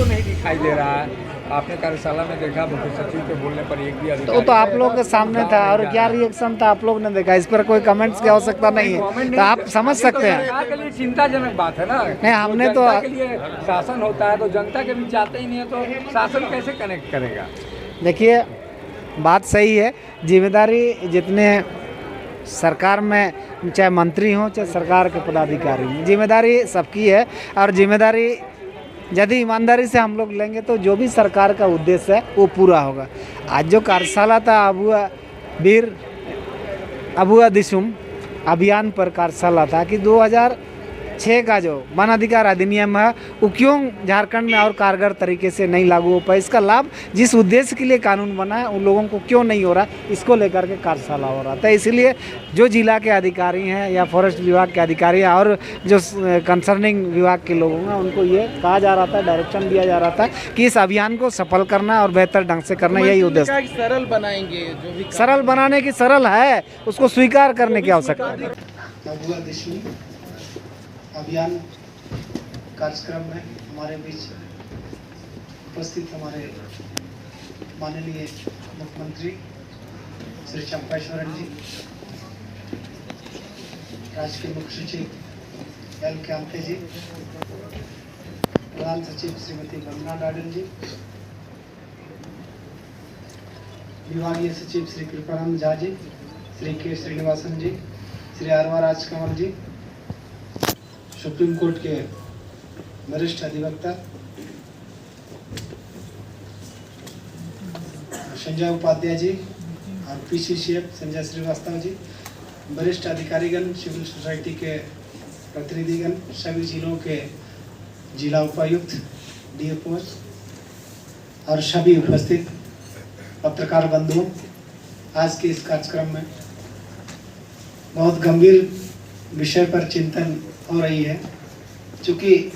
तो नहीं दिखाई दे रहा है। आपने कार्यशाला में देखा मुख्य सचिव के बोलने पर एक भी अधिकारी तो आप लोग के सामने था और क्या रिएक्शन था आप लोग ने देखा, इस पर कोई कमेंट्स की आवश्यकता नहीं है, तो आप समझ सकते हैं। सरकार के लिए चिंताजनक बात है ना। नहीं, हमने तो जनता के लिए शासन होता है, तो जनता के बीच जाते ही नहीं है तो शासन कैसे कनेक्ट करेगा। देखिए बात सही है, जिम्मेदारी जितने सरकार में चाहे मंत्री हों चाहे सरकार के पदाधिकारी हों, जिम्मेदारी सबकी है। और जिम्मेदारी यदि ईमानदारी से हम लोग लेंगे तो जो भी सरकार का उद्देश्य है वो पूरा होगा। आज जो कार्यशाला था अबुआ दिशुम अभियान पर कार्यशाला था कि 2006 का जो वन अधिकार अधिनियम है वो क्यों झारखंड में और कारगर तरीके से नहीं लागू हो पाए, इसका लाभ जिस उद्देश्य के लिए कानून बना है उन लोगों को क्यों नहीं हो रहा, इसको लेकर के कार्यशाला हो रहा था। इसलिए जो जिला के अधिकारी हैं या फॉरेस्ट विभाग के अधिकारी हैं और जो कंसर्निंग विभाग के लोग हैं उनको ये कहा जा रहा था, डायरेक्शन दिया जा रहा था कि इस अभियान को सफल करना और बेहतर ढंग से करना, यही उद्देश्य। सरल बनाएंगे, जो भी सरल बनाने की सरल है, उसको स्वीकार करने की आवश्यकता है। अबुआ दिशुम अभियान कार्यक्रम में हमारे बीच उपस्थित हमारे माननीय मुख्यमंत्री श्री चंपेश्वरन जी, राज्य के मुख्य सचिव एल कांते जी, प्रधान सचिव श्रीमती वंदना डाडन जी, विभागीय सचिव श्री कृपानंद झा जी, श्री के श्रीनिवासन जी, श्री आरवा राजकमल जी, सुप्रीम कोर्ट के वरिष्ठ अधिवक्ता संजय उपाध्याय जी और पीसीसीएफ संजय श्रीवास्तव जी, वरिष्ठ अधिकारीगण, सिविल सोसाइटी के प्रतिनिधिगण, सभी जिलों के जिला उपायुक्त, डीएफओ और सभी उपस्थित पत्रकार बंधुओं, आज के इस कार्यक्रम में बहुत गंभीर विषय पर चिंतन हो रही है। चूँकि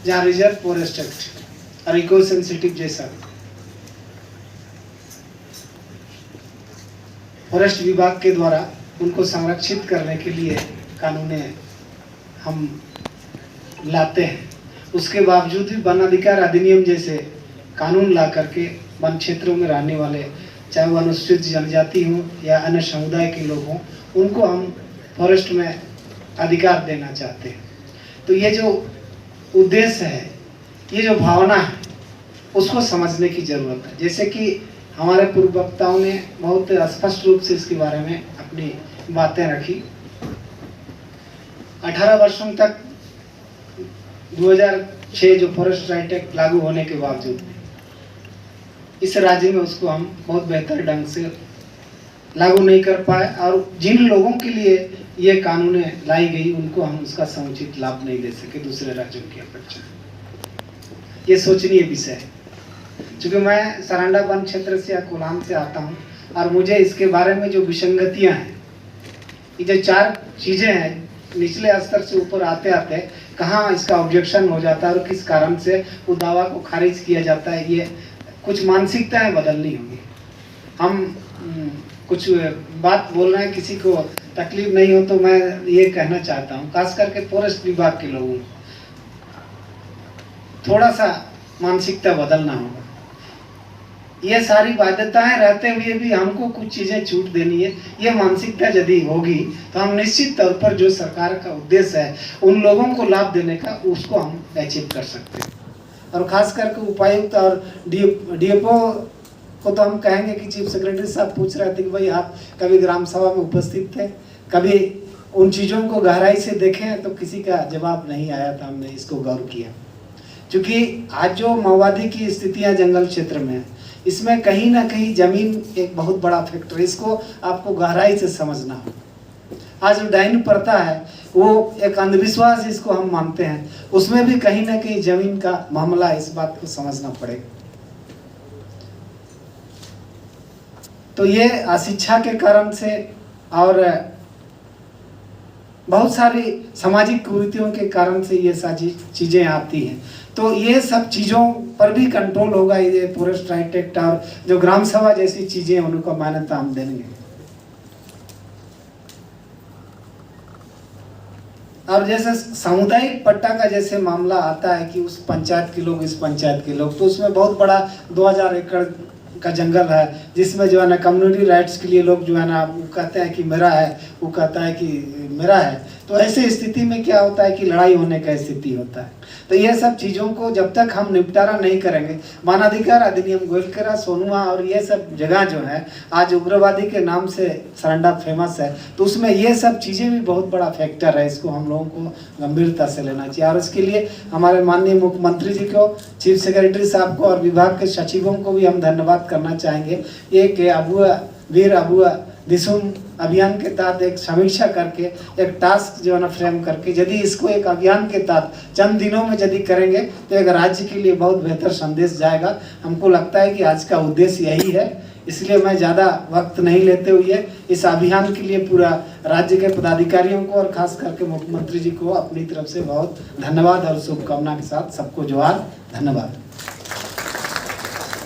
जहाँ रिजर्व फॉरेस्ट एक्ट और इको सेंसिटिव जैसा फॉरेस्ट विभाग के द्वारा उनको संरक्षित करने के लिए कानून हम लाते हैं, उसके बावजूद भी वन अधिकार अधिनियम जैसे कानून ला करके वन क्षेत्रों में रहने वाले, चाहे वो अनुसूचित जनजाति हो या अन्य समुदाय के लोग हों, उनको हम फॉरेस्ट में अधिकार देना चाहते हैं। तो ये जो उद्देश्य है, ये जो भावना है, उसको समझने की जरूरत है। जैसे कि हमारे पूर्व वक्ताओं ने बहुत स्पष्ट रूप से इसके बारे में अपनी बातें रखी। 18 वर्षों तक 2006 जो फॉरेस्ट राइट एक्ट लागू होने के बावजूद इस राज्य में उसको हम बहुत बेहतर ढंग से लागू नहीं कर पाए, और जिन लोगों के लिए ये कानून लाई गई उनको हम उसका समुचित लाभ नहीं दे सके दूसरे राज्यों की अपेक्षा। ये सोचनीय विषय है। क्योंकि मैं सरांडा वन क्षेत्र से या कोलाम से आता हूँ और मुझे इसके बारे में जो विसंगतियाँ हैं, ये जो 4 चीज़ें हैं, निचले स्तर से ऊपर आते आते कहाँ इसका ऑब्जेक्शन हो जाता है और किस कारण से वो दावा को खारिज किया जाता है, ये कुछ मानसिकताएं बदलनी होगी। हम कुछ बात बोल रहे हैं, किसी को तकलीफ नहीं हो तो मैं ये कहना चाहता हूँ, खास करके फॉरेस्ट विभाग के लोगों को थोड़ा सा मानसिकता बदलना होगा। ये सारी बाध्यताएं रहते हुए भी हमको कुछ चीजें छूट देनी है, ये मानसिकता यदि होगी तो हम निश्चित तौर पर जो सरकार का उद्देश्य है उन लोगों को लाभ देने का, उसको हम अचीव कर सकते हैं। और खास करके उपायुक्त और डीएफओ को तो हम कहेंगे कि चीफ सेक्रेटरी साहब पूछ रहे थे कि भाई आप कभी ग्राम सभा में उपस्थित थे, कभी उन चीज़ों को गहराई से देखें, तो किसी का जवाब नहीं आया था। हमने इसको गौर किया, क्योंकि आज जो माओवादी की स्थितियां जंगल क्षेत्र में है, इसमें कहीं ना कहीं जमीन एक बहुत बड़ा फैक्टर है, इसको आपको गहराई से समझना हो। आज जो डाइन प्रथा है वो एक अंधविश्वास जिसको हम मानते हैं, उसमें भी कहीं ना कहीं जमीन का मामला है, इस बात को समझना पड़ेगा। तो ये अशिक्षा के कारण से और बहुत सारी सामाजिक कुरीतियों के कारण से ये सारी चीज़ें आती हैं। तो ये सब चीज़ों पर भी कंट्रोल होगा ये फॉरेस्ट राइट एक्ट, और जो ग्राम सभा जैसी चीज़ें उनको मान्यता हम देंगे। और जैसे सामुदायिक पट्टा का जैसे मामला आता है कि उस पंचायत के लोग, इस पंचायत के लोग, तो उसमें बहुत बड़ा 2000 एकड़ का जंगल है, जिसमें जो है ना कम्युनिटी राइट्स के लिए लोग जो है ना वो कहते हैं कि मेरा है, वो कहता है कि मेरा है। तो ऐसे स्थिति में क्या होता है कि लड़ाई होने का स्थिति होता है। तो ये सब चीज़ों को जब तक हम निपटारा नहीं करेंगे, मानवाधिकार अधिनियम, गोलकेरा, सोनुआ और ये सब जगह जो है आज उग्रवादी के नाम से सरंडा फेमस है, तो उसमें ये सब चीज़ें भी बहुत बड़ा फैक्टर है। इसको हम लोगों को गंभीरता से लेना चाहिए और इसके लिए हमारे माननीय मुख्यमंत्री जी को, चीफ सेक्रेटरी साहब को और विभाग के सचिवों को भी हम धन्यवाद करना चाहेंगे। ये कि वीर अबुआ दिसुम अभियान के तहत एक समीक्षा करके एक टास्क जो है ना फ्रेम करके यदि इसको एक अभियान के तहत चंद दिनों में यदि करेंगे तो एक राज्य के लिए बहुत बेहतर संदेश जाएगा। हमको लगता है कि आज का उद्देश्य यही है, इसलिए मैं ज़्यादा वक्त नहीं लेते हुए इस अभियान के लिए पूरा राज्य के पदाधिकारियों को और खास करके मुख्यमंत्री जी को अपनी तरफ से बहुत धन्यवाद और शुभकामना के साथ सबको जोहार, धन्यवाद।